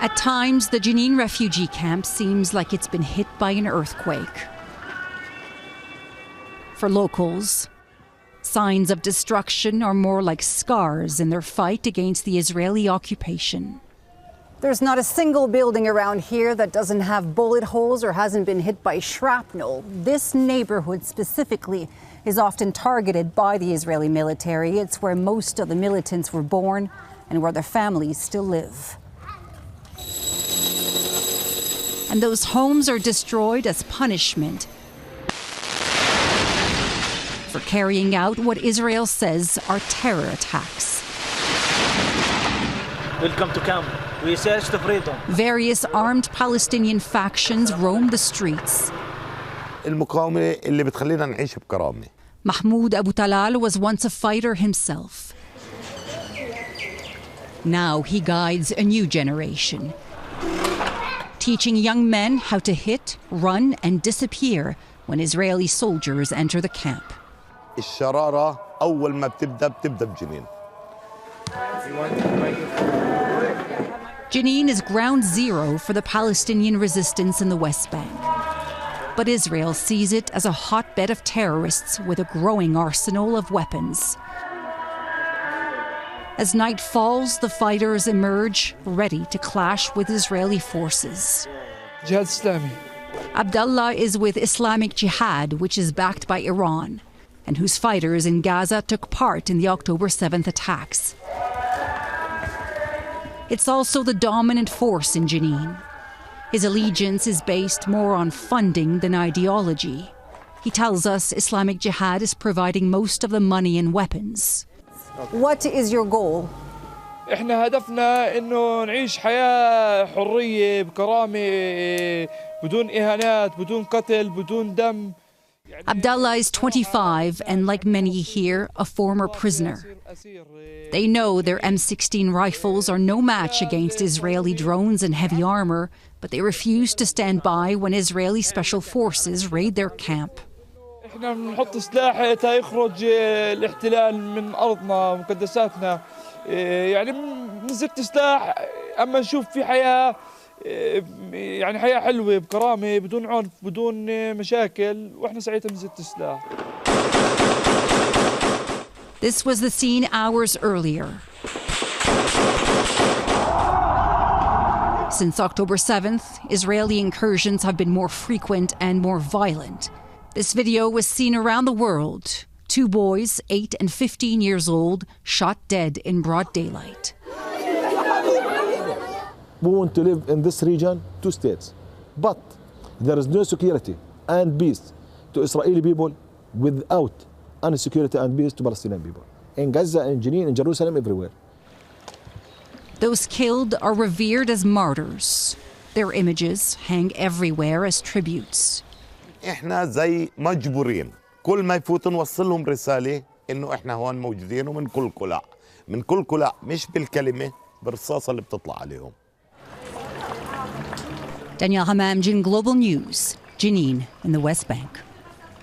At times, the Jenin refugee camp seems like it's been hit by an earthquake. For locals, signs of destruction are more like scars in their fight against the Israeli occupation. There's not a single building around here that doesn't have bullet holes or hasn't been hit by shrapnel. This neighborhood specifically is often targeted by the Israeli military. It's where most of the militants were born and where their families still live. And those homes are destroyed as punishment for carrying out what Israel says are terror attacks. Welcome to camp. We search the freedom. Various armed Palestinian factions roam the streets. المقاومة اللي بتخلينا نعيش بكرامة. Mahmoud Abu Talal was once a fighter himself. Now he guides a new generation, teaching young men how to hit, run, and disappear when Israeli soldiers enter the camp. الشرارة أول ما بتبدأ بجنين. Jenin is ground zero for the Palestinian resistance in the West Bank. But Israel sees it as a hotbed of terrorists with a growing arsenal of weapons. As night falls, the fighters emerge, ready to clash with Israeli forces. Jihad Islami. Abdullah is with Islamic Jihad, which is backed by Iran, and whose fighters in Gaza took part in the October 7th attacks. It's also the dominant force in Jenin. His allegiance is based more on funding than ideology. He tells us Islamic Jihad is providing most of the money and weapons. What is your goal? احنا هدفنا انه نعيش حياة حرية بكرامة بدون إهانات بدون قتل بدون دم. Abdullah is 25 and, like many here, a former prisoner. They know their M16 rifles are no match against Israeli drones and heavy armor, but they refuse to stand by when Israeli special forces raid their camp. احنا بنحط سلاح تا يخرج الاحتلال من أرضنا ومقدساتنا. يعني بنزت سلاح أما نشوف في حياة يعني حياة حلوة بكرامة بدون عنف بدون مشاكل وإحنا ساعتها بنزت السلاح. This was the scene hours earlier. Since October 7th, Israeli incursions have been more frequent and more violent. This video was seen around the world. 2 boys, 8 and 15 years old, shot dead in broad daylight. We want to live in this region 2 states, but there is no security and peace to Israeli people without any security and peace to Palestinian people. In Gaza, in Jenin, in Jerusalem, everywhere. Those killed are revered as martyrs. Their images hang everywhere as tributes. إحنا زي مجبورين كل ما يفوت نوصل لهم رسالة إنه إحنا هون موجودين ومن كل قلع من كل قلع مش بالكلمة بالرصاصة اللي بتطلع عليهم. Daniele Hamamdjian, Global News, Jenin in the West Bank.